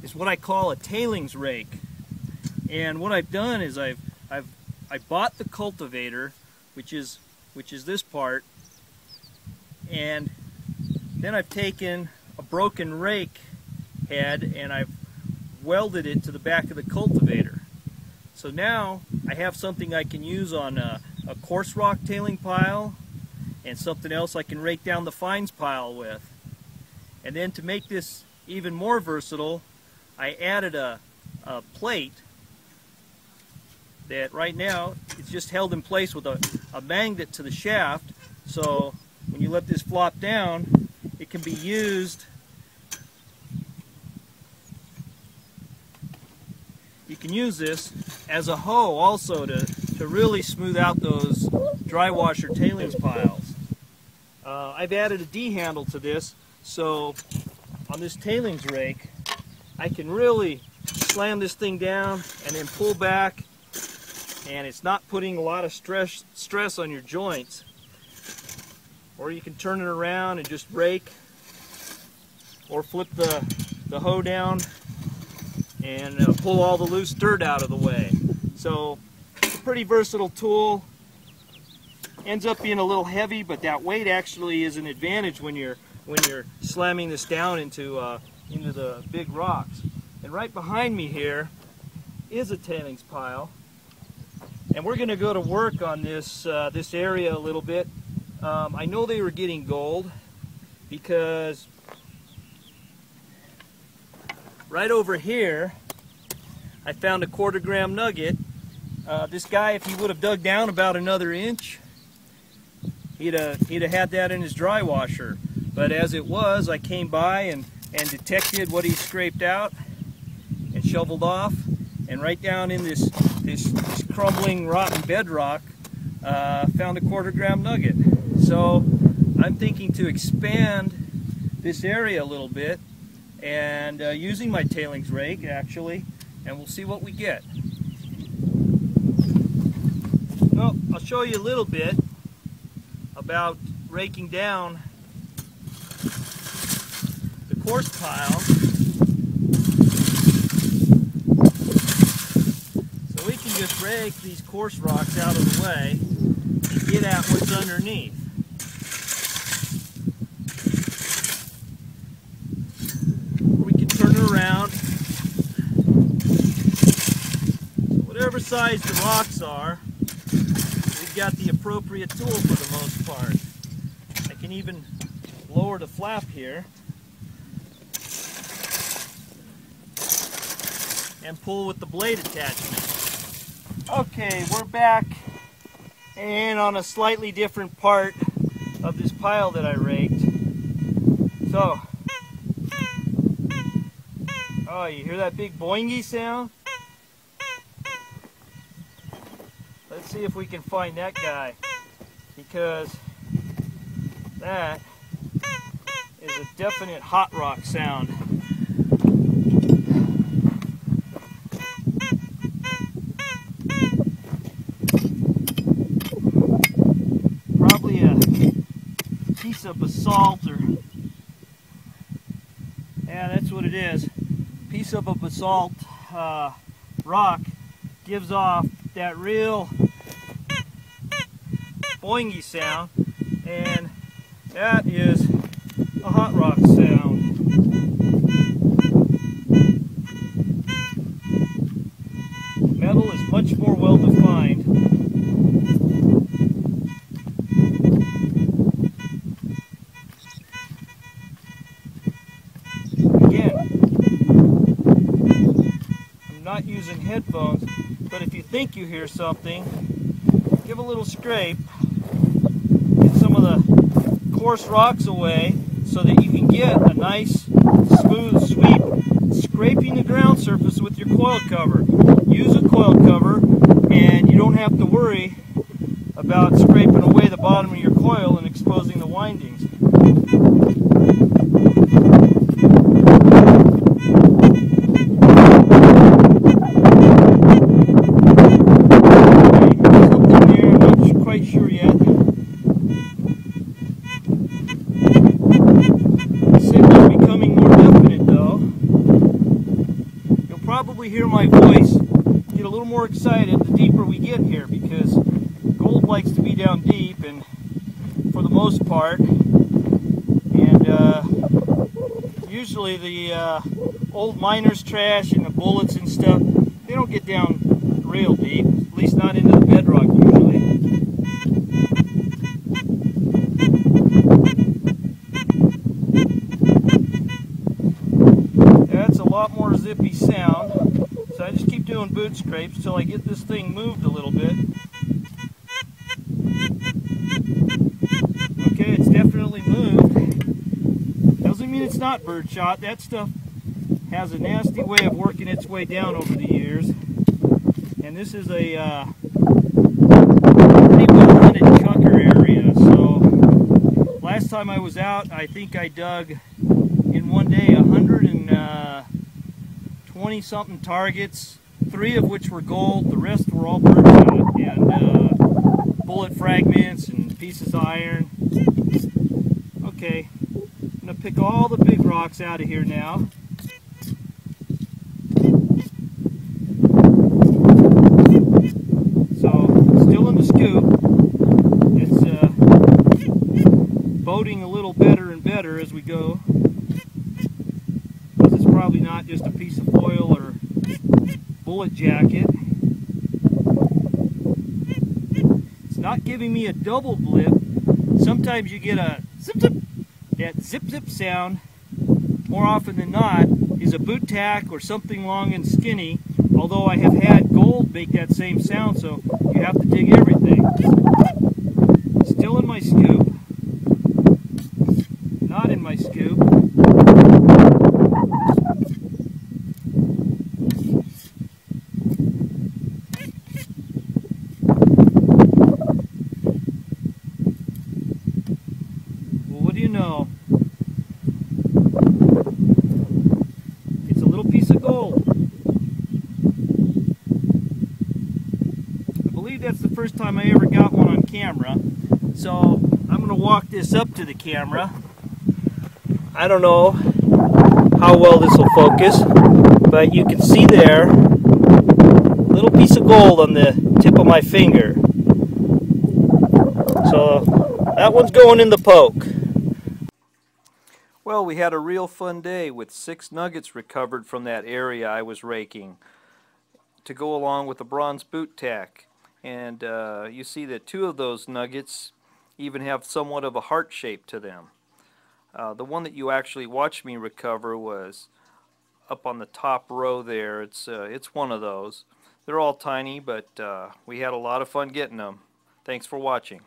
is what I call a tailings rake. And what I've done is I bought the cultivator, which is this part, and then I've taken a broken rake head and I've welded it to the back of the cultivator. So now I have something I can use on a coarse rock tailing pile and something else I can rake down the fines pile with. And then to make this even more versatile, I added a plate that right now it's just held in place with a magnet to the shaft, so when you let this flop down, it can be used. You can use this as a hoe also to really smooth out those dry washer tailings piles. I've added a D handle to this, so on this tailings rake I can really slam this thing down and then pull back, and it's not putting a lot of stress on your joints. Or you can turn it around and just rake, or flip the hoe down and pull all the loose dirt out of the way. So it's a pretty versatile tool. Ends up being a little heavy, but that weight actually is an advantage when you're slamming this down into the big rocks. And right behind me here is a tailings pile, and we're going to go to work on this this area a little bit. I know they were getting gold because right over here I found a 1/4 gram nugget. This guy, if he would have dug down about another inch, he'd have had that in his dry washer. But as it was, I came by and detected what he scraped out and shoveled off, and right down in this crumbling rotten bedrock found a 1/4 gram nugget. So I'm thinking to expand this area a little bit, and using my tailings rake actually, and we'll see what we get. Well, I'll show you a little bit about raking down the coarse pile. So we can just rake these coarse rocks out of the way and get at what's underneath. Or we can turn it around. So whatever size the rocks are, we've got the appropriate tool for the most part. I can even lower the flap here and pull with the blade attachment. Okay, we're back and on a slightly different part of this pile that I raked. So, oh, you hear that big boingy sound? Let's see if we can find that guy, because that is a definite hot rock sound. Probably a piece of basalt, or yeah, that's what it is. Piece of a basalt rock gives off that real boingy sound, and that is a hot rock sound. Metal is much more well defined. Again, I'm not using headphones, but if you think you hear something, give a little scrape, get some of the coarse rocks away so that you can get a nice smooth sweep, scraping the ground surface with your coil cover. Use a coil cover and you don't have to worry about scraping away the bottom of your coil and exposing the windings. hear my voice get a little more excited the deeper we get here, because gold likes to be down deep, and for the most part, and usually the old miners' trash and the bullets and stuff, they don't get down real deep, at least not into the bedrock usually. That's a lot more zippy sound, so I just keep doing boot scrapes till I get this thing moved a little bit. Okay, it's definitely moved. Doesn't mean it's not birdshot. That stuff has a nasty way of working its way down over the years. And this is a pretty well hunted chucker area. So last time I was out, I think I dug in one day 120 something targets, 3 of which were gold, the rest were all birdshot and bullet fragments and pieces of iron. Okay, I'm going to pick all the big rocks out of here now. So, still in the scoop. It's boating a little better and better as we go. Because it's probably not just a piece of foil or bullet jacket. It's not giving me a double blip. Sometimes you get a zip zip. That zip zip sound, more often than not, is a boot tack or something long and skinny, although I have had gold make that same sound, so you have to dig everything. Still in my scoop. Not in my scoop. Well, what do you know? It's a little piece of gold. I believe that's the first time I ever got one on camera. So I'm going to walk this up to the camera. I don't know how well this will focus, but you can see there a little piece of gold on the tip of my finger. So that one's going in the poke. Well, we had a real fun day with 6 nuggets recovered from that area I was raking to go along with the bronze boot tack. And you see that 2 of those nuggets even have somewhat of a heart shape to them. The one that you actually watched me recover was up on the top row there. It's one of those. They're all tiny, but we had a lot of fun getting them. Thanks for watching.